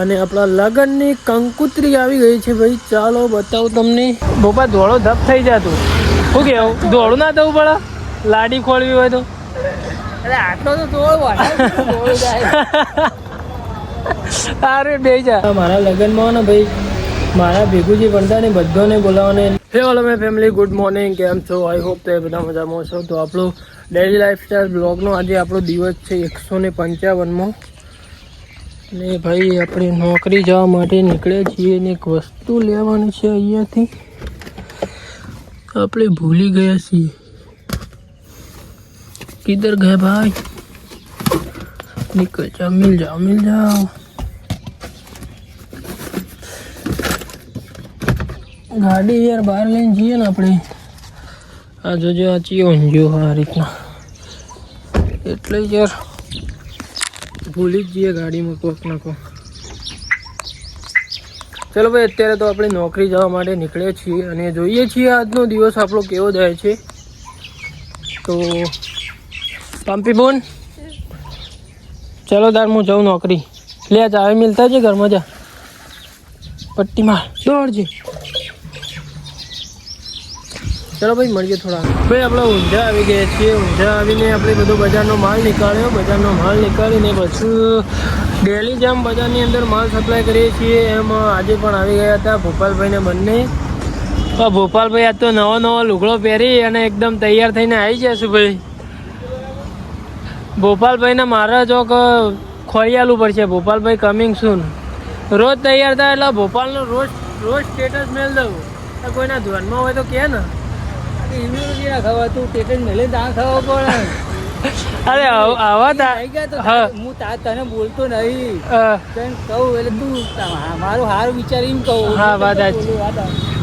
અને આપણા લગનની કંકુતરી આવી ગઈ છે ભાઈ. ચાલો બતાવું તમને. બોપા ધોળો ધપ થઈ જતું. શું કેવું? ધોળું ના થવું પડે લાડી ખોલવી હોય તો. આટલો તો ધોળ જાય. અરે બે જા મારા લગનમાં ને ભાઈ મારા ભેગું જે ભણતા ને બધાને બોલાવવાને. હે ઓલો મેં ફેમિલી, ગુડ મોર્નિંગ. કેમ છો? આઈ હોપ તો એ બધા મજામાં છો. તો આપણો ડેલી લાઈફસ્ટાઈલ બ્લોગનો આજે આપણો દિવસ છે 155મો. ને ભાઈ આપણે નોકરી જવા માટે નીકળ્યા છીએ ને એક વસ્તુ લેવાની છે અહીંયાથી. આપણે ભૂલી ગયા છીએ. કિધર ગયા ભાઈ? निकल जाओ, मिल जाओ, मिल जाओ. गाड़ी यार बहार लઈને જઈએ ને આપણે. આ જોજો આ ચિયો જો આ રીતના એટલે યાર ભૂલી જ જઈએ ગાડીમાં કોક ના કોક. ચલો ભાઈ અત્યારે તો આપણે નોકરી જવા માટે નીકળ્યા છીએ અને જોઈએ છીએ આજનો દિવસ આપણો કેવો જાય છે. તો પંપી બોન ચલો તાર હું જાઉં નોકરી. લે ચાવે મિલતા છે ઘરમાં જા. પટ્ટીમાં દોડજે. ચલો ભાઈ મળીએ થોડા. ભાઈ આપણે ઊંઝા આવી ગયા છીએ. ઊંઝા આવીને આપણે બધો બજારનો માલ નીકાળ્યો. બજારનો માલ નીકાળીને પછી ડેલી જેમ બજારની અંદર માલ સપ્લાય કરીએ છીએ એમ આજે પણ આવી ગયા હતા ભોપાલભાઈને બંને. ભોપાલભાઈ આજ તો નવો નવો લુગડો પહેરી અને એકદમ તૈયાર થઈને આવી જશું ભાઈ. ભોપાલભાઈને મારા ચોક ખોરિયાલું પડશે. ભોપાલભાઈ કમિંગ સૂન. રોજ તૈયાર થાય એટલે ભોપાલનો રોજ સ્ટેટસ મેળ દઉં. કોઈના ધ્યાનમાં હોય તો કે ને ઇમ્યુનિટી ના ખવા તું ટેટસ મેલે ત્યાં ખાવા પડે. અરે આવા હું તને બોલતો નહીં તને કહું એટલે તું મારું સારું વિચારીને કહું. હા વાત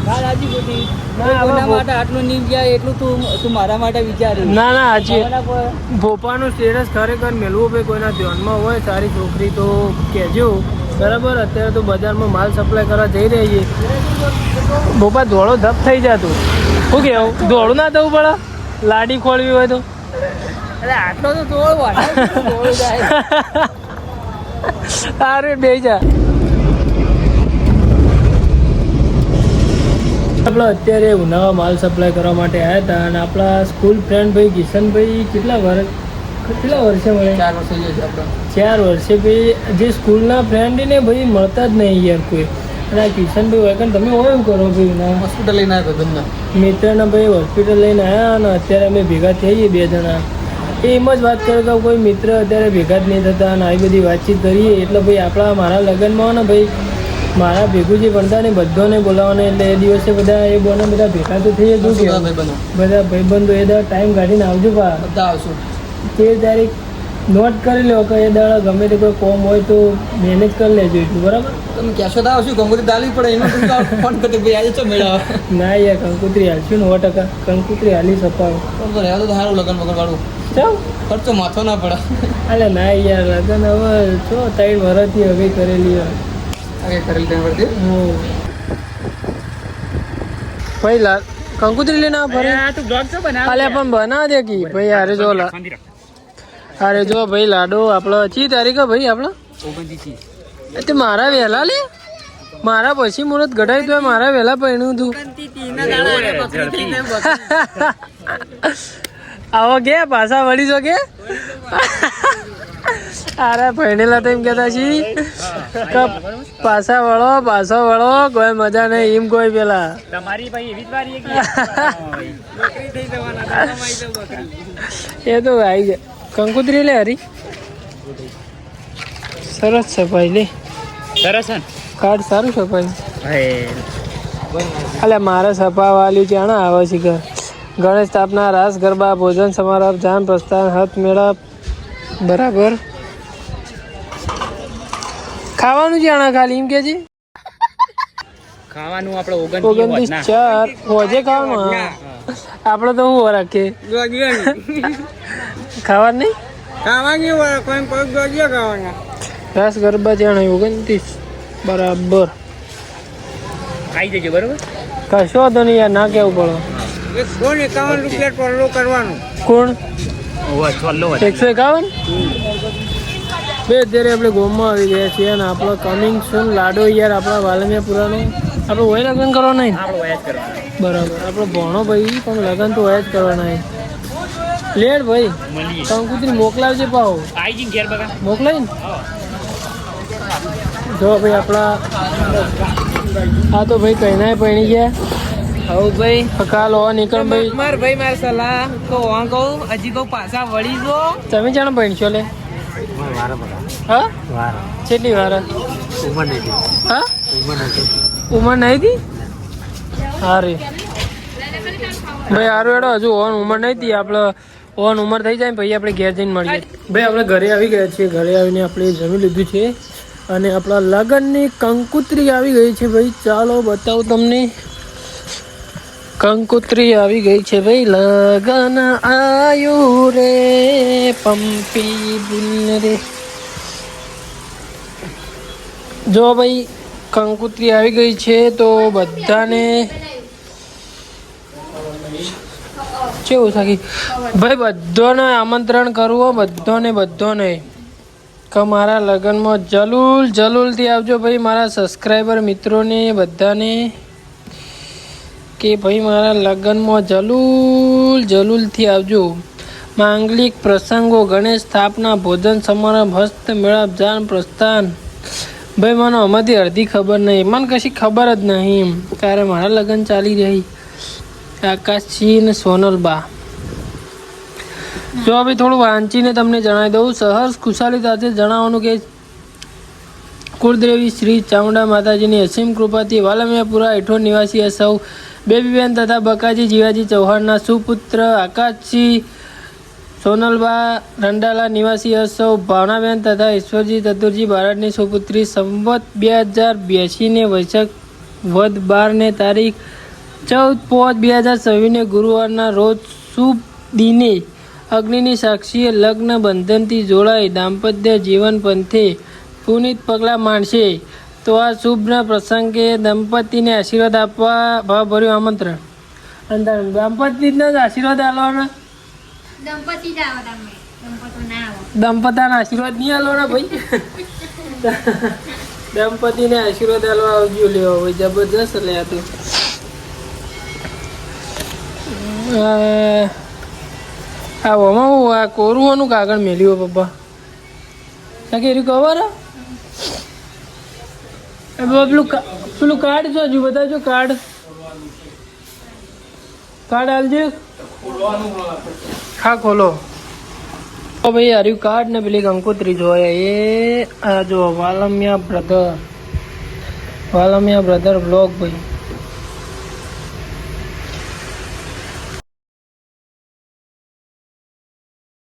સાચી બધી કોના માટે આટલું નહીં જાય એટલું તું મારા માટે વિચારી. ના ના હાજી ભોપાનું સ્ટેટસ ખરેખર મેળવું ભાઈ. કોઈના ધ્યાનમાં હોય સારી છોકરી તો કહેજો બરાબર. અત્યારે તો બજારમાં માલ સપ્લાય કરવા જઈ રહીએ. ભોપા ધોળો ધપ થઈ જતું. શું કેવું? ધોળું ના થવું પડે લાડી ખોલવી હોય તો. આટલો તો ધોળ જાય. અરે બે જા. આપણે અત્યારે ઉનાળા માલ સપ્લાય કરવા માટે આવ્યા હતા અને આપણા સ્કૂલ ફ્રેન્ડ ભાઈ કિશનભાઈ કેટલા વર્ષે મળે? 4 વર્ષે આપણા 4 વર્ષે ભાઈ. જે સ્કૂલના ફ્રેન્ડ ને ભાઈ મળતા જ નહીં યાર કોઈ. અને આ કિશનભાઈ હોય કારણ તમે હોય એવું કરો ભાઈ ના હોસ્પિટલ લઈને આવ્યા બધા મિત્રના ભાઈ હોસ્પિટલ લઈને આવ્યા અને અત્યારે અમે ભેગા થઈએ 2 જણા. એમ જ વાત કરો કે કોઈ મિત્ર અત્યારે ભેગા જ નહીં થતા અને આવી બધી વાતચીત કરીએ એટલે ભાઈ મારા લગ્નમાં ને ભાઈ મારા ભેગું જે ભણતા ને બધાને બોલાવવાને એટલે એ દિવસે બધા બધા ભેગા તો થઈ જતું કે બધા ભાઈબંધો એ દાડા ટાઈમ કાઢીને આવજો બા. બધા આવશું. 13 તારીખ નોટ કરી લો કે એ દાડા ગમે તે કોઈ કોમ હોય તો મેનેજ કરી લેજો એટલું બરાબર. તમે કહેશો તો આવશું. કંકોત્રી ડાલવી પડે એમાં ફોન કરતી ભાઈ આજે ચો મેળા. ના યાર કંકુત્રી હાલશું ને 100% કંકુત્રી હાલી સપાવ. તો રહેવા તો સારું લગન વગર વાળું ચાલ ખર્ચો માથો ના પડે. અલે ના યાર લગન હવે છો 3 વર્ષથી હવે કરેલી કરેલી 3 વર્ષથી. ભાઈ કંકુત્રી લઈને આ ફરે તું બ્લોગ તો બનાવ. અલે પણ બનાવ દે કી ભાઈ. અરે જો ભાઈ લાડો આપણો ચી તારીખ ભાઈ આપણો 29. તે મારા વહેલા લે મારા પછી મુહૂર્ત ઘટાડી તો મારા વહેલા પહેણ્યું તું. આવો કે પાછા વળી જો કે અરે ભણેલા તો એમ કહેતા છી પાછા વળો કોઈ મજા નહીં એમ કોઈ પેલા તમારી ભાઈ એવી જ વારી એ તો આવી જાય. કંકુત્રી લે હરી સરસ છે ભાઈ. લે સરસ કાર્ડ સારું છે ભાઈ. અલે મારે સપા વાલ્યું જાણા આવે છે ઘર. ગણેશ સ્થાપના, રાસ ગરબા, ભોજન સમારોહ, જાન પ્રસ્થાન, હાથ મેળાપ બરાબર. ખાવાનું જાણા ખાલી એમ કે છે. ખાવાનું આપણે 29/4 હોજે ખાવાનું. આપણે તો હું રાખીએ ખાવાનું નહીં ખાવાનું. રાસ ગરબા જાણે 29 બરાબર. ખાઈ જજો બરોબર. કશો તો નહીં યાર ના કેવું પડે. કોણ 51 રૂપિયા ટોલો કરવાનું. કોણ 151? બે અત્યારે આપણે ગોમમાં આવી ગયા છીએ અને આપણો કમિંગ સૂન લાડો યાર આપણા વાલમિયાપુરાનો આપણે હોય લગ્ન કરવાના નહીં બરાબર આપણો ભણો ભાઈ પણ લગ્ન તો હોય જ કરવાના નહીં લેટ ભાઈ કંકુત્રી મોકલાવજે પાહો મોકલાય ને જો ભાઈ આપણા આ તો ભાઈ કહીના પૈણી ગયા હવ ભાઈ કાલ હોવા નીકળ ભાઈ માર સલાહ તો વાં કહું હજી કહું પાછા વળી જો તમે જાણે પૈણશો લે હા કેટલી વાર હા ઉંમર નહીં હતી હારી ભાઈ હારું એડો હજુ ઓન ઉંમર નહીં હતી આપણે ઓન ઉંમર થઈ જાય ને ભાઈ આપણે ઘેર જઈને મળીએ ભાઈ આપણે ઘરે આવી ગયા છીએ ઘરે આવીને આપણે જમી લીધું છે અને આપણા લગ્નની કંકુત્રી આવી ગઈ છે ભાઈ ચાલો બતાવું તમને કંકુત્રી આવી ગઈ છે ભાઈ લગન આયુ રે પંપી બુલ રે જો ભાઈ કંકુત્રી આવી ગઈ છે તો બધાને કેવું સાકી ભાઈ બધાને આમંત્રણ કરવું બધાને કે મારા લગ્નમાં જલુલથી આવજો ભાઈ મારા સબસ્ક્રાઈબર મિત્રોને બધાને કે ભાઈ મારા લગ્નમાં જલુલથી આવજો માંગલિક પ્રસંગો ગણેશ સ્થાપના ભોજન સમારંભ હસ્ત મેળાપ જાન પ્રસ્થાન ભાઈ મને આમાંથી અડધી ખબર નહીં મને કશી ખબર જ નહીં ત્યારે મારા લગ્ન ચાલી રહી આકાશજી ને સોનલબા જો ભાઈ થોડું વાંચીને તમને જણાવી દઉં સહર્ષ ખુશાલી સાથે જણાવવાનું કે કુળદેવી શ્રી ચામુંડા માતાજીની અસીમ કૃપાથી વાલમિયાપુરા હેઠળ નિવાસી સૌ બેબીબેન તથા બકાજી જીવાજી ચૌહાણના સુપુત્ર આકાશજી સોનલબા રંડાલા નિવાસી સૌ ભાવનાબેન તથા ઈશ્વરજી ચતુરજી બારડની સુપુત્રી સંવત 2082 વૈશાખ વદ 12 તારીખ 14/5/2026 ગુરુવારના રોજ શુભ દિને અગ્નિની સાક્ષીએ લગ્ન બંધનથી જોડાઈ દાંપત્ય જીવન પંથે પુનિત પગલાં માંડશે તો આ શુભના પ્રસંગે દંપતીને આશીર્વાદ આપવા ભાવભર્યું આમંત્રણ અને દંપતીને જ આશીર્વાદ આપવાના દંપતાના આશીર્વાદ નહીં આલવાના ભાઈ દંપતીને આશીર્વાદ આલવા આવજો લેવા ભાઈ જબરજસ્ત લે આ તો આમાં હું આ કોરુવાનું કાગળ મેલ્યું પપ્પા કે એનું ખબર પેલું કાર્ડ જો હજુ બતાવજો કાર્ડ હાલજો હા ખોલો ભાઈ હાર્યું કાર્ડ ને પેલી કંકોત્રી જોયા એ આ જો વાલમિયા બ્રધર બ્લોગ ભાઈ